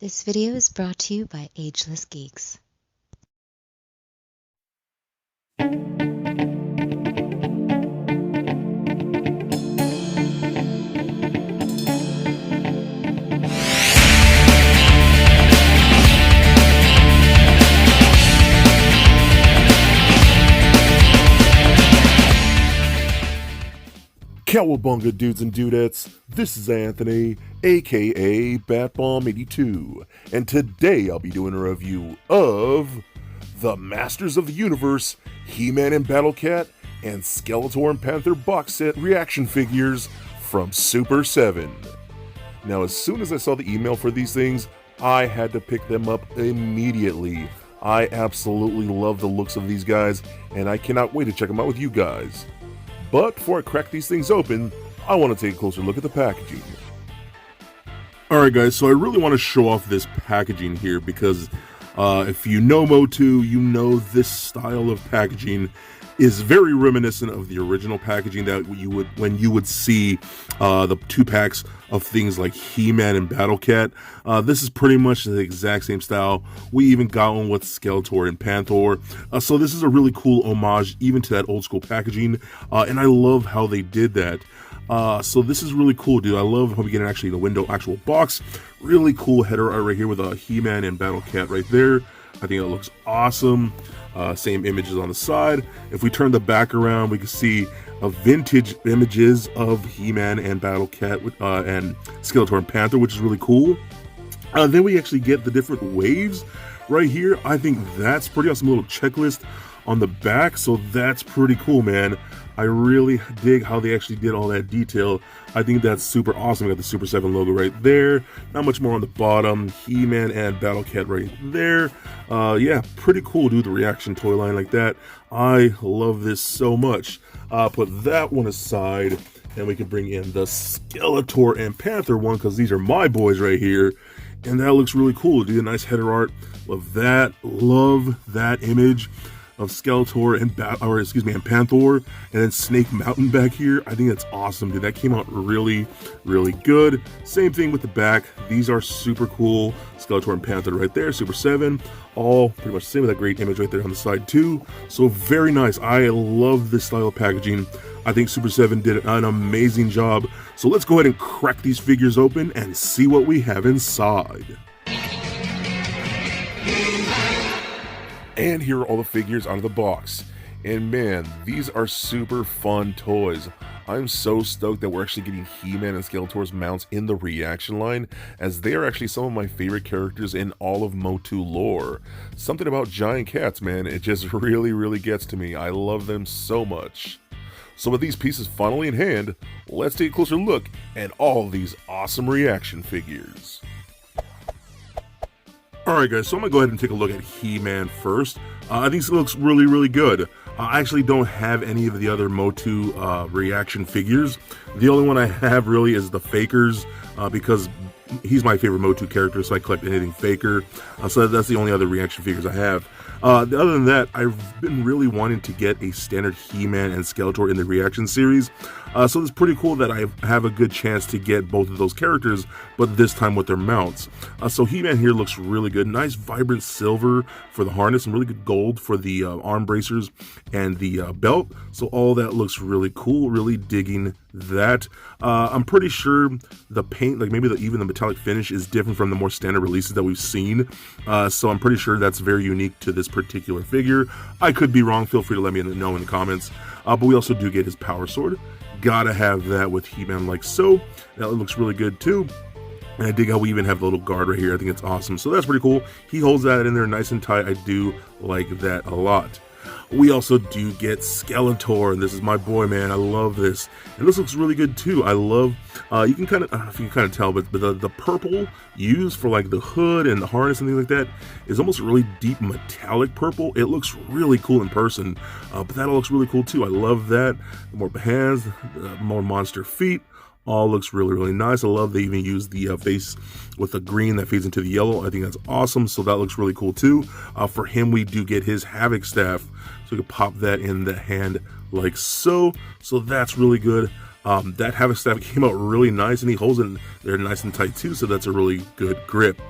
This video is brought to you by Ageless Geeks. Cowabunga dudes and dudettes, this is Anthony, aka Batbomb82, and today I'll be doing a review of the Masters of the Universe, HeMan and Battlecat, and Skeletor and Panthor box set reaction figures from Super 7. Now, as soon as I saw the email for these things, I had to pick them up immediately. I absolutely love the looks of these guys, and I cannot wait to check them out with you guys. But before I crack these things open, I want to take a closer look at the packaging. Alright guys, so I really want to show off this packaging here because if you know Motu, you know this style of packaging is very reminiscent of the original packaging that when you would see the 2-packs of things like HeMan and Battlecat. This is pretty much the exact same style. We even got one with Skeletor and Panthor. So this is a really cool homage even to that old school packaging, and I love how they did that. So this is really cool, dude. I love how we get actually the window actual box. Really cool header art right here with a HeMan and Battlecat right there. I think it looks awesome. Same images on the side. If we turn the back around, we can see vintage images of HeMan and Battlecat and Skeletor and Panthor, which is really cool. Then we actually get the different waves right here. I think that's pretty awesome. A little checklist on the back, so that's pretty cool, man. I really dig how they actually did all that detail. I think that's super awesome. We got the Super 7 logo right there. Not much more on the bottom. HeMan and Battlecat right there. Yeah, pretty cool, dude. The ReAction toy line like that. I love this so much. Put that one aside, and we can bring in the Skeletor and Panthor one, because these are my boys right here. And that looks really cool, dude. Nice header art. Love that. Love that image of Skeletor and Panthor, and then Snake Mountain back here. I think that's awesome, dude. That came out really, really good. Same thing with the back. These are super cool. Skeletor and Panthor right there, Super 7. All pretty much the same with that great image right there on the side too. So very nice. I love this style of packaging. I think Super 7 did an amazing job. So let's go ahead and crack these figures open and see what we have inside. And here are all the figures out of the box. And man, these are super fun toys. I'm so stoked that we're actually getting HeMan and Skeletor's mounts in the ReAction line, as they are actually some of my favorite characters in all of Motu lore. Something about giant cats, man, it just really, really gets to me. I love them so much. So with these pieces finally in hand, let's take a closer look at all of these awesome ReAction figures. Alright guys, so I'm going to go ahead and take a look at HeMan first. I think this looks really, really good. I actually don't have any of the other Motu ReAction figures. The only one I have really is the Fakers, because he's my favorite Motu character, so I collect anything Faker. So that's the only other ReAction figures I have. Other than that, I've been really wanting to get a standard HeMan and Skeletor in the ReAction series. So it's pretty cool that I have a good chance to get both of those characters, but this time with their mounts. So HeMan here looks really good. Nice vibrant silver for the harness and really good gold for the arm bracers and the belt. So all that looks really cool. Really digging that. I'm pretty sure the paint, like maybe even the metallic finish, is different from the more standard releases that we've seen. So I'm pretty sure that's very unique to this particular figure. I could be wrong. Feel free to let me know in the comments. But we also do get his power sword. Gotta have that with HeMan like so. That looks really good too. And I dig how we even have the little guard right here. I think it's awesome. So that's pretty cool. He holds that in there nice and tight. I do like that a lot. We also do get Skeletor, and this is my boy, man. I love this. And this looks really good too. I love, you can kind of, I don't know if you can kind of tell, but the purple used for like the hood and the harness and things like that is almost a really deep metallic purple. It looks really cool in person, but that all looks really cool too. I love that. More hands, more monster feet. All looks really, really nice. I love they even use the face with the green that fades into the yellow. I think that's awesome. So that looks really cool too. For him, we do get his Havoc staff. So we can pop that in the hand like so. So that's really good. That Havoc staff came out really nice, and he holds it there nice and tight too, so that's a really good grip.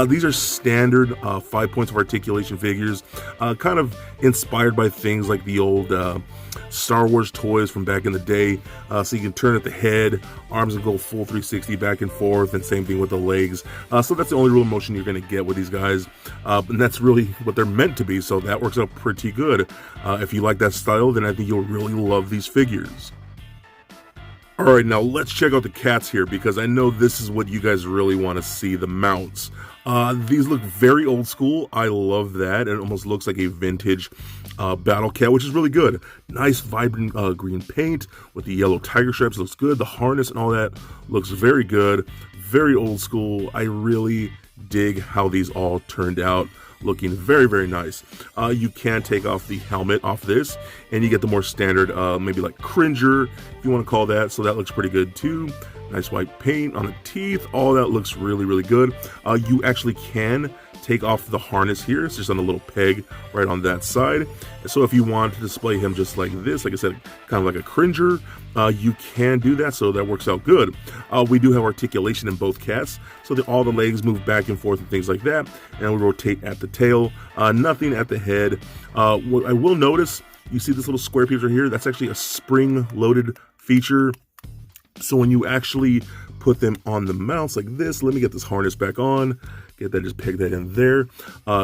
These are standard 5 points of articulation figures, kind of inspired by things like the old Star Wars toys from back in the day. So you can turn at the head, arms and go full 360 back and forth, and same thing with the legs. So that's the only real motion you're going to get with these guys, and that's really what they're meant to be, so that works out pretty good. If you like that style, then I think you'll really love these figures. Alright, now let's check out the cats here, because I know this is what you guys really want to see, the mounts. These look very old school. I love that. It almost looks like a vintage Battlecat, which is really good. Nice vibrant green paint with the yellow tiger stripes. Looks good. The harness and all that looks very good. Very old school. I really dig how these all turned out. Looking very, very nice. You can take off the helmet off this, and you get the more standard, maybe like cringer, if you want to call that. So that looks pretty good too. Nice white paint on the teeth. All that looks really, really good. You actually can take off the harness here. It's just on a little peg right on that side. So if you want to display him just like this, like I said, kind of like a cringer, you can do that, so that works out good. We do have articulation in both cats, so that all the legs move back and forth and things like that, and we rotate at the tail, nothing at the head. What I will notice, you see this little square piece right here, that's actually a spring-loaded feature. So when you actually put them on the mounts like this, let me get this harness back on, get that, just peg that in there.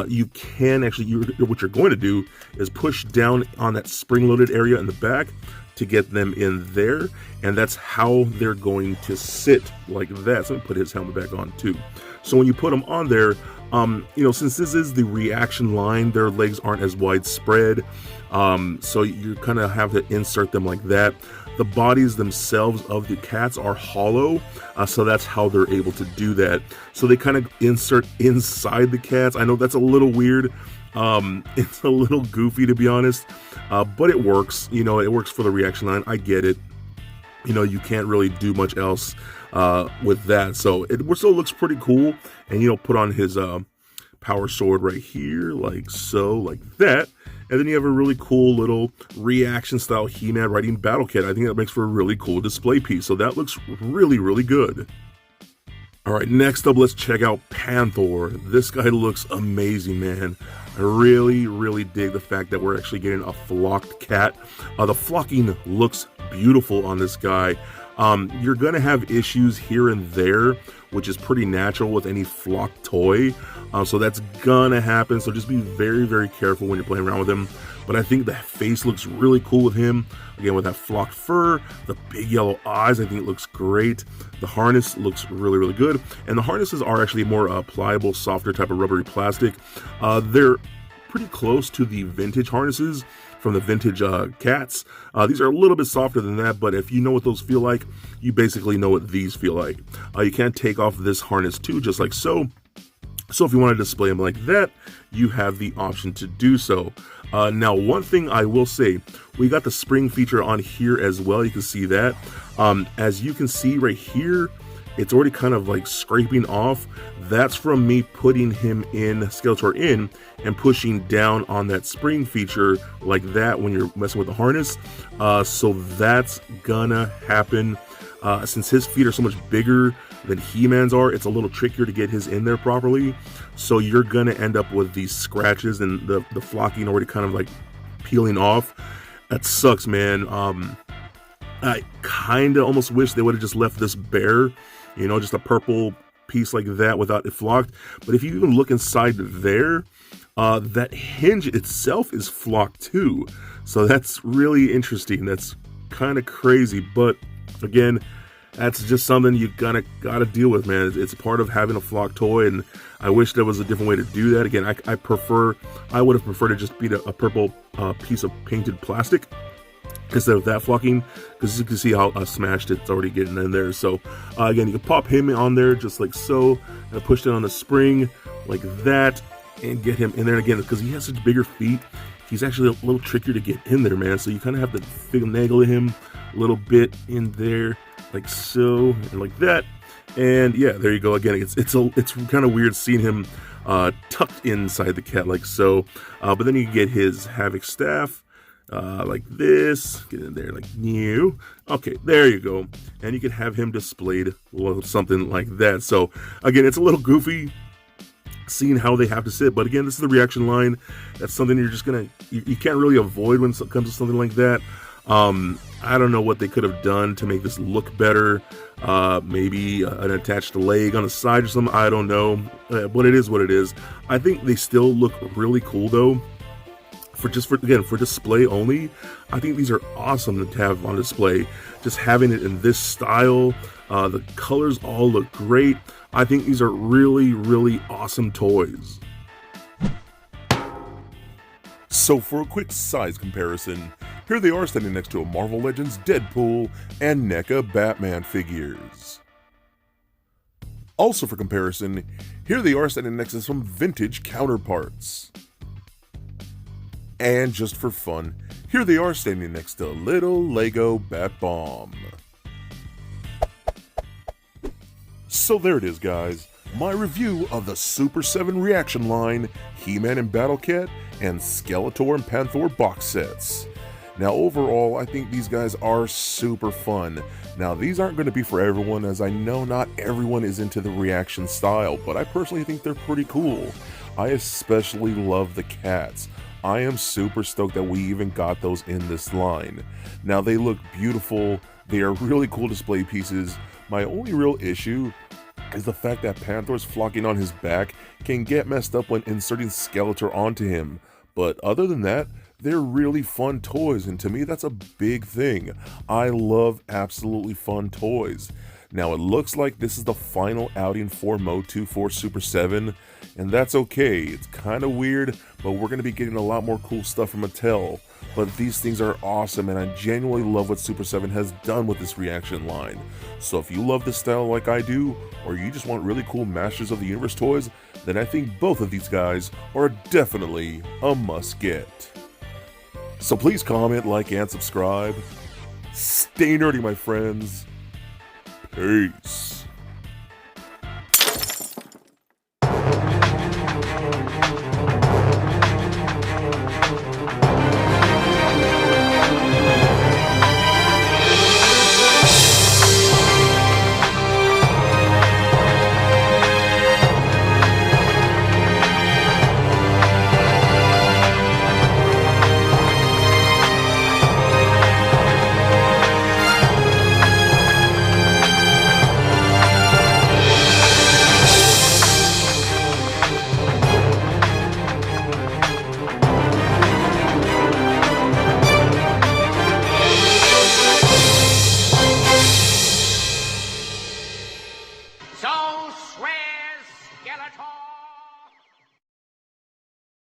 You can actually, what you're going to do is push down on that spring-loaded area in the back to get them in there, and that's how they're going to sit like that. So I'm gonna put his helmet back on too. So when you put them on there, since this is the ReAction line, their legs aren't as widespread, so you kind of have to insert them like that. The bodies themselves of the cats are hollow, so that's how they're able to do that. So they kind of insert inside the cats. I know that's a little weird. It's a little goofy, to be honest, but it works. It works for the ReAction line. I get it. You can't really do much else with that. So it still looks pretty cool. And, put on his power sword right here, like so, like that. And then you have a really cool little ReAction style HeMan riding Battlecat. I think that makes for a really cool display piece. So that looks really, really good. Alright, next up, let's check out Panthor. This guy looks amazing, man. I really, really dig the fact that we're actually getting a flocked cat. The flocking looks beautiful on this guy. You're going to have issues here and there, which is pretty natural with any flocked toy. So that's gonna happen, so just be very, very careful when you're playing around with him. But I think the face looks really cool with him. Again, with that flocked fur, the big yellow eyes, I think it looks great. The harness looks really, really good. And the harnesses are actually more pliable, softer type of rubbery plastic. They're pretty close to the vintage harnesses from the vintage cats. These are a little bit softer than that, but if you know what those feel like, you basically know what these feel like. You can take off this harness too, just like so. So if you want to display them like that, you have the option to do so. Now, one thing I will say, we got the spring feature on here as well. You can see that. As you can see right here, it's already kind of like scraping off. That's from me putting him in, Skeletor in, and pushing down on that spring feature like that when you're messing with the harness. So that's gonna happen. Since his feet are so much bigger than HeMan's are, it's a little trickier to get his in there properly. So you're gonna end up with these scratches and the flocking already kind of like peeling off. That sucks, man. I kind of almost wish they would have just left this bare, just a purple piece like that without it flocked. But if you even look inside there, that hinge itself is flocked too. So that's really interesting. That's kind of crazy, but again, that's just something you gotta deal with, man. It's part of having a flock toy, and I wish there was a different way to do that. Again, I would have preferred to just be a purple piece of painted plastic instead of that flocking, because you can see how smashed it's already getting in there. So again, you can pop him on there just like so, and push it on the spring like that, and get him in there. Again, because he has such bigger feet, he's actually a little trickier to get in there, man. So you kind of have to finagle him a little bit in there, like so, and like that. And yeah, there you go. Again, it's kind of weird seeing him tucked inside the cat like so. But then you get his Havoc staff. like this. Get in there like new. Okay, there you go. And you can have him displayed something like that. So again, it's a little goofy seeing how they have to sit, but again, this is the reaction line. That's something you're just gonna you can't really avoid when it comes to something like that. I don't know what they could have done to make this look better. Maybe an attached leg on the side or something. I don't know, but it is what it is. I think they still look really cool though. For display only, I think these are awesome to have on display. Just having it in this style, the colors all look great. I think these are really, really awesome toys. So for a quick size comparison, here they are standing next to a Marvel Legends Deadpool and NECA Batman figures. Also for comparison, here they are standing next to some vintage counterparts. And just for fun, here they are standing next to a little Lego Bat Bomb. So there it is, guys. My review of the Super 7 Reaction line, HeMan and Battlecat, and Skeletor and Panthor box sets. Now overall, I think these guys are super fun. Now these aren't going to be for everyone, as I know not everyone is into the reaction style, but I personally think they're pretty cool. I especially love the cats. I am super stoked that we even got those in this line. Now they look beautiful, they are really cool display pieces. My only real issue is the fact that Panthor's flocking on his back can get messed up when inserting Skeletor onto him. But other than that, they're really fun toys, and to me that's a big thing. I love absolutely fun toys. Now it looks like this is the final outing for Motu for Super 7, and that's okay. It's kind of weird, but we're going to be getting a lot more cool stuff from Mattel. But these things are awesome, and I genuinely love what Super 7 has done with this reaction line. So if you love this style like I do, or you just want really cool Masters of the Universe toys, then I think both of these guys are definitely a must-get. So please comment, like, and subscribe. Stay nerdy, my friends. Peace.